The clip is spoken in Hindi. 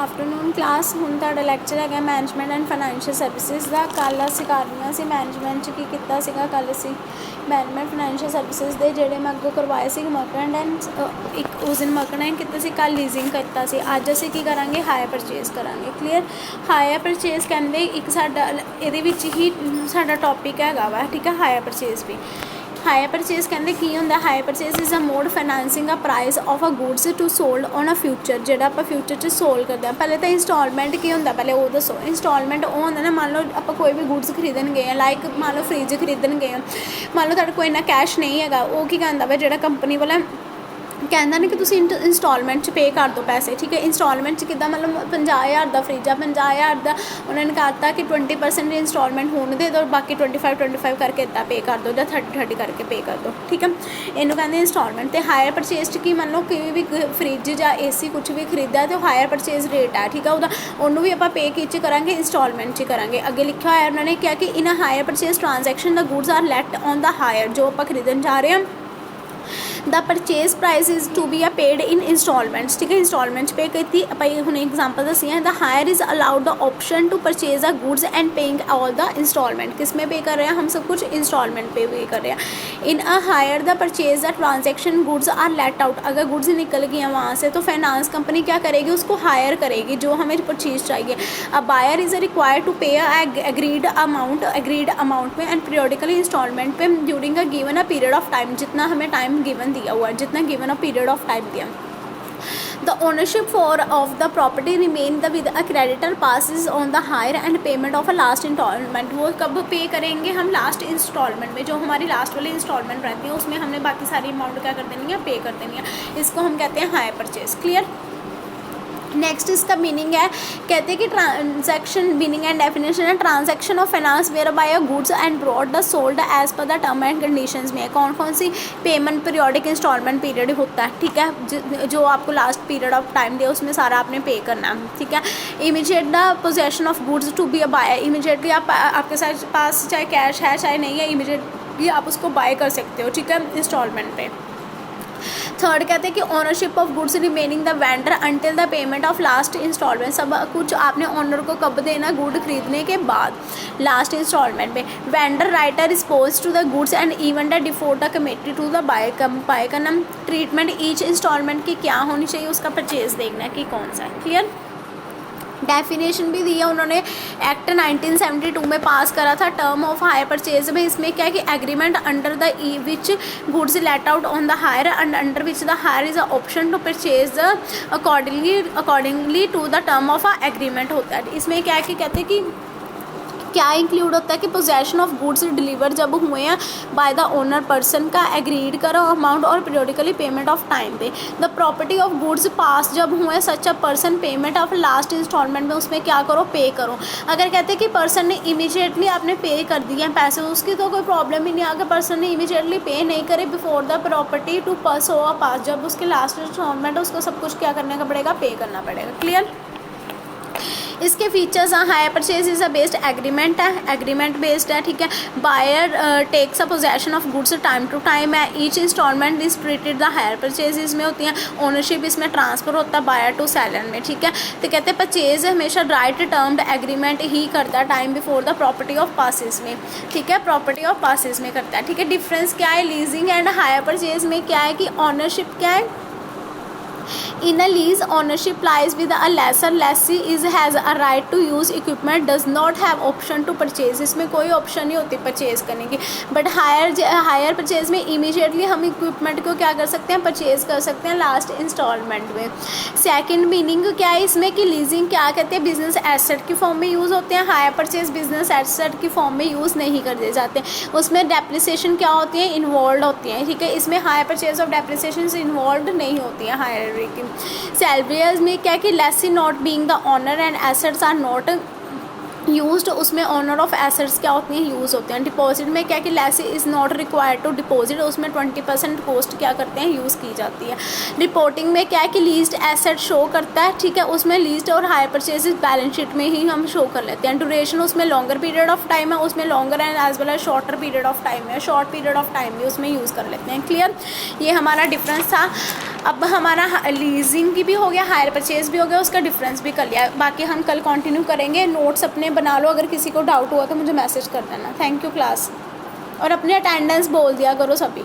आफ्टरनून क्लास ਹੁਣ ਤੁਹਾਡਾ ਲੈਕਚਰ ਹੈਗਾ ਮੈਨੇਜਮੈਂਟ ਐਂਡ ਫਾਈਨੈਂਸ਼ੀਅਲ ਸਰਵਿਸਿਜ਼ ਦਾ। ਕੱਲ੍ਹ ਅਸੀਂ ਕਰ ਰਹੀਆਂ ਸੀ ਮੈਨੇਜਮੈਂਟ 'ਚ ਕੀ ਕੀਤਾ ਸੀਗਾ। ਕੱਲ੍ਹ ਅਸੀਂ ਮੈਨੇਜਮੈਂਟ ਫਾਈਨੈਂਸ਼ੀਅਲ ਸਰਵਿਸਿਜ਼ ਦੇ ਜਿਹੜੇ ਮੈਂ ਅੱਗੋਂ ਕਰਵਾਏ ਸੀ ਮਰਕੈਂਟ ਐਂਡ ਇੱਕ ਉਸ ਦਿਨ ਮਰਕੈਂਟ ਕੀਤਾ ਸੀ, ਕੱਲ੍ਹ ਲੀਜ਼ਿੰਗ ਕੀਤਾ ਸੀ। ਅੱਜ ਅਸੀਂ ਕੀ ਕਰਾਂਗੇ, ਹਾਇਰ ਪਰਚੇਜ਼ ਕਰਾਂਗੇ। ਕਲੀਅਰ। ਹਾਇਰ ਪਰਚੇਜ਼ ਕਹਿੰਦੇ ਇੱਕ ਸਾਡਾ ਇਹਦੇ ਵਿੱਚ ਹੀ ਸਾਡਾ ਟੌਪਿਕ ਹੈਗਾ ਵਾ, ਠੀਕ ਹੈ। ਹਾਇਰ ਪਰਚੇਜ਼ ਵੀ ਹਾਇਰ ਪਰਚੇਜ਼ ਕਹਿੰਦੇ ਕੀ ਹੁੰਦਾ। Hire purchase is a mode financing a price of a goods to sold on a future. ਜਿਹੜਾ ਆਪਾਂ ਫਿਊਚਰ 'ਚ ਸੋਲਡ ਕਰਦੇ ਹਾਂ। ਪਹਿਲੇ ਤਾਂ ਇੰਸਟਾਲਮੈਂਟ ਕੀ ਹੁੰਦਾ, ਪਹਿਲੇ ਉਹ ਦੱਸੋ। ਇੰਸਟਾਲਮੈਂਟ ਉਹ ਹੁੰਦਾ ਨਾ, ਮੰਨ ਲਓ ਆਪਾਂ ਕੋਈ ਵੀ ਗੁਡਸ ਖਰੀਦਣ ਗਏ ਹਾਂ, ਲਾਈਕ ਮੰਨ ਲਓ ਫਰਿੱਜ ਖਰੀਦਣ ਗਏ ਹਾਂ, ਮੰਨ ਲਓ ਤੁਹਾਡੇ ਕੋਲ ਇੰਨਾ ਕੈਸ਼ ਨਹੀਂ ਹੈਗਾ। ਉਹ ਕੀ ਕਹਿੰਦਾ ਵਾ, ਜਿਹੜਾ ਕੰਪਨੀ ਵਾਲਾ ਕਹਿੰਦਾ ਨਾ ਕਿ ਤੁਸੀਂ ਇੰਸਟਾਲਮੈਂਟ 'ਚ ਪੇ ਕਰ ਦਿਓ ਪੈਸੇ, ਠੀਕ ਹੈ। ਇੰਸਟਾਲਮੈਂਟ 'ਚ ਕਿੱਦਾਂ, ਮਤਲਬ 50,000 ਦਾ ਫਰਿੱਜ ਆ, 50,000 ਦਾ ਉਹਨਾਂ ਨੇ ਕਰਤਾ ਕਿ 20% ਇੰਸਟਾਲਮੈਂਟ ਹੋਣ ਦੇ ਦਿਓ, ਬਾਕੀ 25 ਕਰਕੇ ਇੱਦਾਂ ਪੇ ਕਰ ਦਿਓ ਜਾਂ 30 ਕਰਕੇ ਪੇ ਕਰ ਦਿਓ, ਠੀਕ ਹੈ। ਇਹਨੂੰ ਕਹਿੰਦੇ ਇੰਸਟਾਲਮੈਂਟ। ਅਤੇ ਹਾਇਰ ਪਰਚੇਜ਼ 'ਚ ਕੀ, ਮੰਨ ਲਓ ਕੋਈ ਵੀ ਫਰਿੱਜ ਜਾਂ AC ਕੁਛ ਵੀ ਖਰੀਦਿਆ ਅਤੇ ਉਹ ਹਾਇਰ ਪਰਚੇਜ਼ ਰੇਟ ਹੈ, ਠੀਕ ਹੈ। ਉਹਨੂੰ ਵੀ ਆਪਾਂ ਪੇ ਕਿਹ 'ਚ ਕਰਾਂਗੇ, ਇੰਸਟਾਲਮੈਂਟ 'ਚ ਕਰਾਂਗੇ। ਅੱਗੇ ਲਿਖਿਆ ਹੋਇਆ ਉਹਨਾਂ ਨੇ ਕਿਹਾ ਕਿ in hire purchase transaction the goods are let on the hire. ਜੋ ਆਪਾਂ ਖਰੀਦਣ ਜਾ ਰਹੇ ਹਾਂ, the purchase price is to be paid in installments, ठीक है। इंस्टॉलमेंट पे की ਆਪਾਂ ਹੁਣ एग्जाम्पल दसी है। The hire is allowed the option to purchase the goods and paying all the instalment. किस में पे कर रहे हैं हम, सब कुछ इंस्टॉलमेंट पे पे कर रहे हैं। In a hire the purchase the transaction goods are let out. अगर गुड्स निकल गई हैं वहाँ से तो फाइनेंस कंपनी क्या करेगी, उसको हायर करेगी जो हमें परचेज चाहिए। A buyer is required to pay agreed amount में and periodically instalment pay during a given a period of time. जितना हमें टाइम गिवन दिया हुआ है, जितना given a period of time दिया। The ownership of the property remain with a creditor passes on the hire and payment of a last installment। वो कब पे करेंगे हम, लास्ट इंस्टॉलमेंट में। जो हमारी लास्ट वाली इंस्टॉलमेंट रहती है उसमें हमने बाकी सारी अमाउंट क्या कर देनी है, पे कर देनी है। इसको हम कहते हैं हायर परचेज। क्लियर। नेक्स्ट इसका मीनिंग है, कहते हैं कि ट्रांजैक्शन मीनिंग एंड डेफिनेशन है, transaction of finance where by a goods and broad the sold as per the term and conditions में। कौन कौन सी पेमेंट पीरियोडिक इंस्टॉलमेंट पीरियड होता है, ठीक है। जो आपको लास्ट पीरियड ऑफ टाइम दिया उसमें सारा आपने पे करना है, ठीक है। Immediate the possession of goods to be a buyer. Immediately आपके साथ पास चाहे कैश है चाहे नहीं है, इमीडिएटली आप उसको बाय कर सकते हो, ठीक है, इंस्टॉलमेंट पे। थर्ड कहते हैं कि ownership of goods remaining the vendor until the payment of last instalment. सब कुछ आपने ओनर को कब देना, गुड खरीदने के बाद, लास्ट इंस्टॉलमेंट में। Vendor writer repose to the goods and even the default the committee to the buy करना। ट्रीटमेंट ईच इंस्टॉलमेंट की क्या होनी चाहिए, उसका परचेज देखना है कि कौन सा है। क्लियर। डेफिनेशन भी दी है उन्होंने, एक्ट 1972 में पास करा था, टर्म ऑफ हायर परचेज में। इसमें क्या है कि agreement under the which goods let out on the hire and under which the hire is a option to purchase accordingly to the term of a agreement होता है। इसमें क्या है कि कहते हैं कि क्या इंक्लूड होता है कि पोजेशन ऑफ गुड्स डिलीवर जब हुए हैं बाय द ओनर पर्सन का एग्रीड करो अमाउंट और पीरियडिकली पेमेंट ऑफ टाइम पे। The property of goods pass जब हुए such a person payment of last installment में, उसमें क्या करो, पे करो। अगर कहते हैं कि पर्सन ने इमीडिएटली आपने पे कर दिए हैं पैसे, उसकी तो कोई प्रॉब्लम ही नहीं। अगर पर्सन ने इमीडिएटली पे नहीं करे बिफोर द प्रॉपर्टी टू पास हो पास, जब उसके लास्ट इंस्टॉलमेंट उसको सब कुछ क्या करने का पड़ेगा, पे करना पड़ेगा। क्लियर। इसके फीचर्स हैं, hire purchase is a based agreement है, एग्रीमेंट बेस्ड है, ठीक है। Buyer takes a possession of goods time to time है। Each installment is treated the hire purchase इसमें होती हैं। ओनरशिप इसमें ट्रांसफ़र होता है बायर टू सेलर में, ठीक है। तो कहते हैं परचेज हमेशा राइट टर्म्ड एग्रीमेंट ही करता है time before the property of passes में, ठीक है, प्रॉपर्टी ऑफ पासिस में करता है, ठीक है। डिफरेंस क्या है लीजिंग एंड हायर परचेज में, क्या है कि ऑनरशिप क्या है, in a lease ownership lies with a lessor, lessee is has a right to use equipment, does not have option to purchase। इसमें कोई ऑप्शन नहीं होती परचेज करने की। बट हायर परचेज में इमीडिएटली हम इक्विपमेंट को क्या कर सकते हैं, परचेज कर सकते हैं लास्ट इंस्टॉलमेंट में। सेकंड मीनिंग क्या है इसमें कि लीजिंग क्या कहते हैं, बिजनेस एसेट की फॉर्म में यूज़ होते हैं। हायर परचेज बिजनेस एसेट की फॉर्म में यूज़ नहीं कर दिए जाते, उसमें डेप्रिसिएशन क्या होती है, इन्वॉल्व होती है, ठीक है। इसमें hire purchase of depreciation involve नहीं होती है हायर की। सैलरीज में क्या कि lessee not being the owner and assets are not used, उसमें ऑनर ऑफ एसेट्स क्या होती हैं, यूज़ होते हैं। डिपॉजिट में क्या कि lessee is not required to deposit, उसमें 20% कॉस्ट क्या करते हैं, यूज़ की जाती है। रिपोर्टिंग में क्या है कि लीज्ड एसेट शो करता है, ठीक है, उसमें लीज्ड और हायर परचेजेस बैलेंस शीट में ही हम शो कर लेते हैं। ड्यूरेशन उसमें लॉन्गर पीरियड ऑफ टाइम है, उसमें longer and as well as shorter period of time है, शॉर्ट पीरियड ऑफ टाइम भी उसमें यूज़ कर लेते हैं। क्लियर। ये हमारा डिफरेंस था अब हमारा लीजिंग की भी हो गया, हायर परचेज भी हो गया, उसका डिफरेंस भी कर लिया। बाकी हम कल कंटिन्यू करेंगे। नोट्स अपने बना लो, अगर किसी को डाउट हुआ तो मुझे मैसेज कर देना। Thank you class. और अपने अटेंडेंस बोल दिया करो सभी।